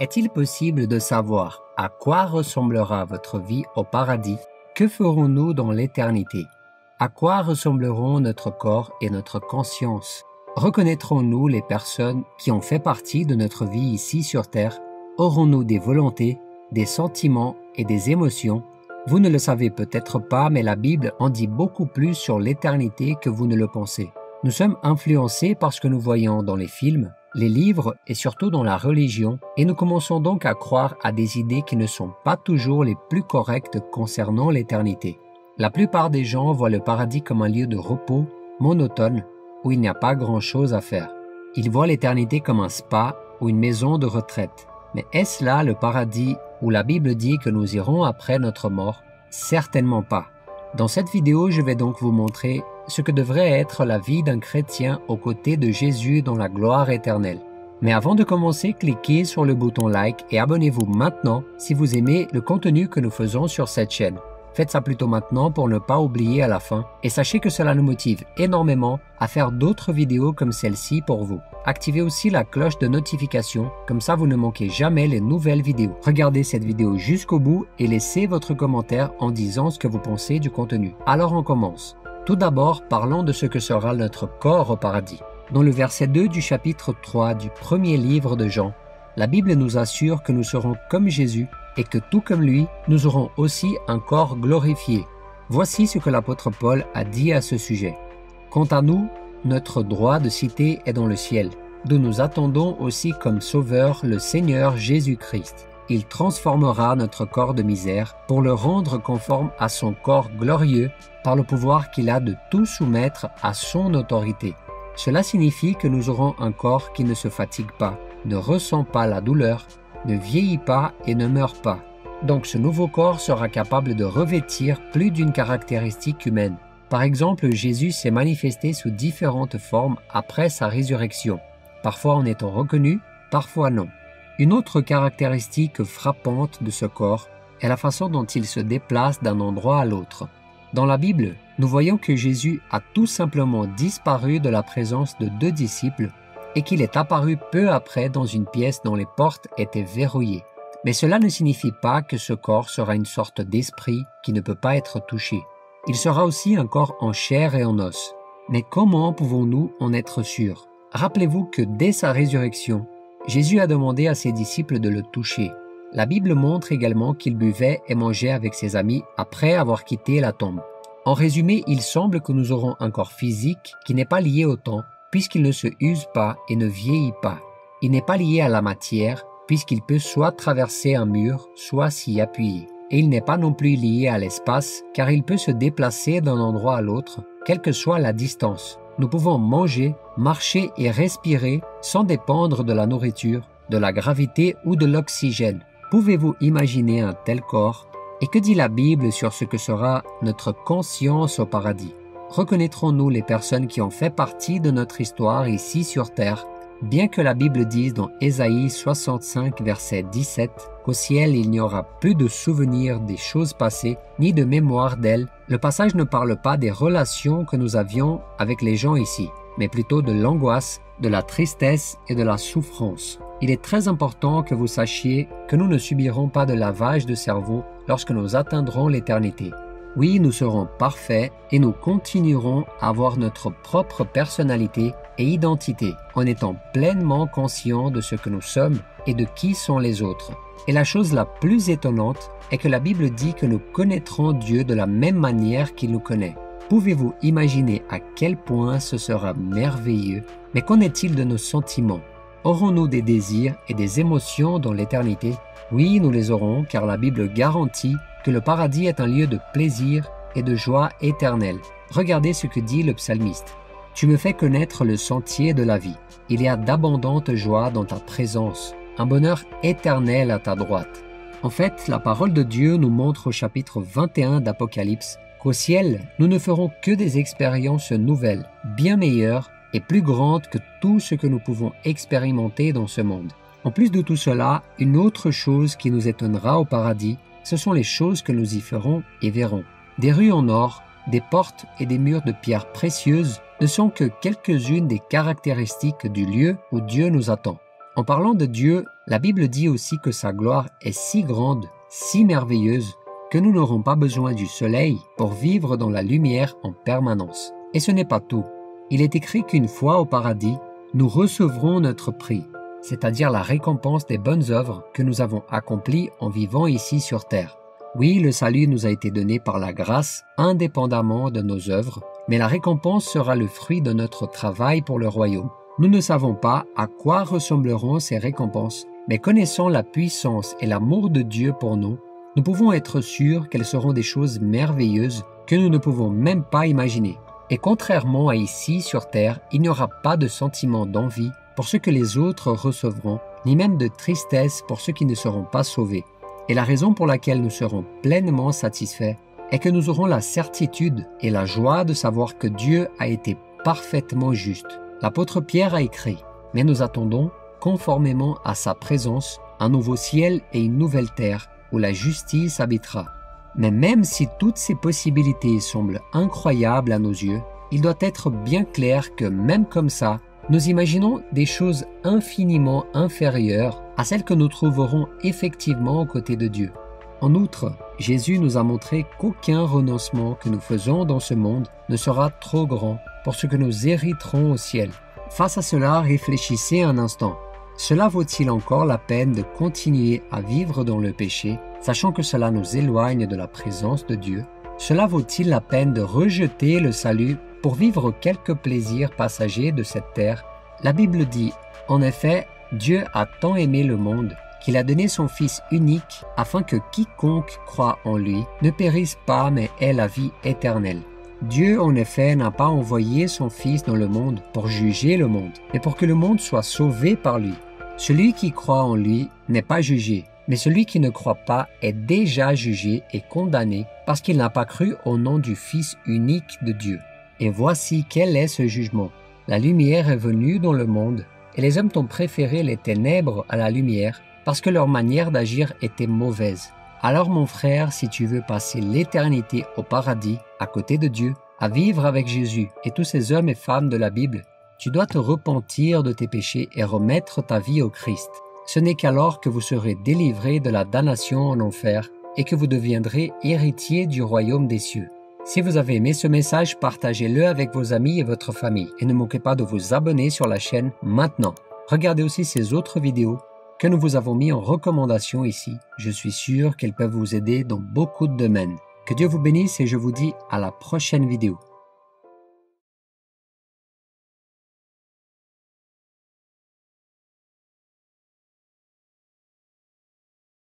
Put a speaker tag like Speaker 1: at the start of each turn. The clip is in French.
Speaker 1: Est-il possible de savoir à quoi ressemblera votre vie au paradis? Que ferons-nous dans l'éternité? À quoi ressembleront notre corps et notre conscience? Reconnaîtrons-nous les personnes qui ont fait partie de notre vie ici sur Terre? Aurons-nous des volontés, des sentiments et des émotions? Vous ne le savez peut-être pas, mais la Bible en dit beaucoup plus sur l'éternité que vous ne le pensez. Nous sommes influencés par ce que nous voyons dans les films, les livres et surtout dans la religion, et nous commençons donc à croire à des idées qui ne sont pas toujours les plus correctes concernant l'éternité. La plupart des gens voient le paradis comme un lieu de repos, monotone, où il n'y a pas grand-chose à faire. Ils voient l'éternité comme un spa ou une maison de retraite. Mais est-ce là le paradis où la Bible dit que nous irons après notre mort? Certainement pas. Dans cette vidéo, je vais donc vous montrer ce que devrait être la vie d'un chrétien aux côtés de Jésus dans la gloire éternelle. Mais avant de commencer, cliquez sur le bouton like et abonnez-vous maintenant si vous aimez le contenu que nous faisons sur cette chaîne. Faites ça plutôt maintenant pour ne pas oublier à la fin et sachez que cela nous motive énormément à faire d'autres vidéos comme celle-ci pour vous. Activez aussi la cloche de notification, comme ça vous ne manquez jamais les nouvelles vidéos. Regardez cette vidéo jusqu'au bout et laissez votre commentaire en disant ce que vous pensez du contenu. Alors on commence. Tout d'abord, parlons de ce que sera notre corps au paradis. Dans le verset 2 du chapitre 3 du premier livre de Jean, la Bible nous assure que nous serons comme Jésus et que tout comme lui, nous aurons aussi un corps glorifié. Voici ce que l'apôtre Paul a dit à ce sujet. Quant à nous, notre droit de cité est dans le ciel, d'où nous attendons aussi comme sauveur le Seigneur Jésus-Christ. Il transformera notre corps de misère pour le rendre conforme à son corps glorieux par le pouvoir qu'il a de tout soumettre à son autorité. Cela signifie que nous aurons un corps qui ne se fatigue pas, ne ressent pas la douleur, ne vieillit pas et ne meurt pas. Donc ce nouveau corps sera capable de revêtir plus d'une caractéristique humaine. Par exemple, Jésus s'est manifesté sous différentes formes après sa résurrection, parfois en étant reconnu, parfois non. Une autre caractéristique frappante de ce corps est la façon dont il se déplace d'un endroit à l'autre. Dans la Bible, nous voyons que Jésus a tout simplement disparu de la présence de 2 disciples et qu'il est apparu peu après dans une pièce dont les portes étaient verrouillées. Mais cela ne signifie pas que ce corps sera une sorte d'esprit qui ne peut pas être touché. Il sera aussi un corps en chair et en os. Mais comment pouvons-nous en être sûrs? Rappelez-vous que dès sa résurrection, Jésus a demandé à ses disciples de le toucher. La Bible montre également qu'il buvait et mangeait avec ses amis après avoir quitté la tombe. En résumé, il semble que nous aurons un corps physique qui n'est pas lié au temps, puisqu'il ne se use pas et ne vieillit pas. Il n'est pas lié à la matière, puisqu'il peut soit traverser un mur, soit s'y appuyer. Et il n'est pas non plus lié à l'espace, car il peut se déplacer d'un endroit à l'autre, quelle que soit la distance. Nous pouvons manger, marcher et respirer sans dépendre de la nourriture, de la gravité ou de l'oxygène. Pouvez-vous imaginer un tel corps? Et que dit la Bible sur ce que sera notre conscience au paradis? Reconnaîtrons-nous les personnes qui ont fait partie de notre histoire ici sur Terre, bien que la Bible dise dans Ésaïe 65, verset 17, qu'au ciel il n'y aura plus de souvenirs des choses passées, ni de mémoire d'elles. Le passage ne parle pas des relations que nous avions avec les gens ici, mais plutôt de l'angoisse, de la tristesse et de la souffrance. Il est très important que vous sachiez que nous ne subirons pas de lavage de cerveau lorsque nous atteindrons l'éternité. Oui, nous serons parfaits et nous continuerons à avoir notre propre personnalité et identité en étant pleinement conscients de ce que nous sommes et de qui sont les autres. Et la chose la plus étonnante est que la Bible dit que nous connaîtrons Dieu de la même manière qu'il nous connaît. Pouvez-vous imaginer à quel point ce sera merveilleux? Mais qu'en est-il de nos sentiments? Aurons-nous des désirs et des émotions dans l'éternité? Oui, nous les aurons, car la Bible garantit que le paradis est un lieu de plaisir et de joie éternelle. Regardez ce que dit le psalmiste. « Tu me fais connaître le sentier de la vie. Il y a d'abondantes joies dans ta présence, un bonheur éternel à ta droite. » En fait, la parole de Dieu nous montre au chapitre 21 d'Apocalypse qu'au ciel, nous ne ferons que des expériences nouvelles, bien meilleures et plus grandes que tout ce que nous pouvons expérimenter dans ce monde. En plus de tout cela, une autre chose qui nous étonnera au paradis, ce sont les choses que nous y ferons et verrons. Des rues en or, des portes et des murs de pierres précieuses ne sont que quelques-unes des caractéristiques du lieu où Dieu nous attend. En parlant de Dieu, La Bible dit aussi que sa gloire est si grande, si merveilleuse, que nous n'aurons pas besoin du soleil pour vivre dans la lumière en permanence. Et ce n'est pas tout. Il est écrit qu'une fois au paradis, nous recevrons notre prix, c'est-à-dire la récompense des bonnes œuvres que nous avons accomplies en vivant ici sur terre. Oui, le salut nous a été donné par la grâce, indépendamment de nos œuvres, mais la récompense sera le fruit de notre travail pour le royaume. Nous ne savons pas à quoi ressembleront ces récompenses, mais connaissant la puissance et l'amour de Dieu pour nous, nous pouvons être sûrs qu'elles seront des choses merveilleuses que nous ne pouvons même pas imaginer. Et contrairement à ici sur terre, il n'y aura pas de sentiment d'envie pour ceux que les autres recevront, ni même de tristesse pour ceux qui ne seront pas sauvés. Et la raison pour laquelle nous serons pleinement satisfaits est que nous aurons la certitude et la joie de savoir que Dieu a été parfaitement juste. L'apôtre Pierre a écrit « Mais nous attendons, conformément à sa présence, un nouveau ciel et une nouvelle terre où la justice habitera. » Mais même si toutes ces possibilités semblent incroyables à nos yeux, il doit être bien clair que même comme ça, nous imaginons des choses infiniment inférieures à celles que nous trouverons effectivement aux côtés de Dieu. En outre, Jésus nous a montré qu'aucun renoncement que nous faisons dans ce monde ne sera trop grand pour ce que nous hériterons au ciel. Face à cela, réfléchissez un instant. Cela vaut-il encore la peine de continuer à vivre dans le péché, sachant que cela nous éloigne de la présence de Dieu? Cela vaut-il la peine de rejeter le salut pour vivre quelques plaisirs passagers de cette terre? La Bible dit, en effet, Dieu a tant aimé le monde qu'il a donné son Fils unique afin que quiconque croit en lui ne périsse pas mais ait la vie éternelle. Dieu, en effet, n'a pas envoyé son Fils dans le monde pour juger le monde, mais pour que le monde soit sauvé par lui. Celui qui croit en lui n'est pas jugé, mais celui qui ne croit pas est déjà jugé et condamné parce qu'il n'a pas cru au nom du Fils unique de Dieu. Et voici quel est ce jugement. La lumière est venue dans le monde, et les hommes ont préféré les ténèbres à la lumière parce que leur manière d'agir était mauvaise. Alors mon frère, si tu veux passer l'éternité au paradis, à côté de Dieu, à vivre avec Jésus et tous ces hommes et femmes de la Bible, tu dois te repentir de tes péchés et remettre ta vie au Christ. Ce n'est qu'alors que vous serez délivrés de la damnation en enfer et que vous deviendrez héritiers du royaume des cieux. Si vous avez aimé ce message, partagez-le avec vos amis et votre famille et ne manquez pas de vous abonner sur la chaîne maintenant. Regardez aussi ces autres vidéos que nous vous avons mis en recommandation ici. Je suis sûr qu'elles peuvent vous aider dans beaucoup de domaines. Que Dieu vous bénisse et je vous dis à la prochaine vidéo.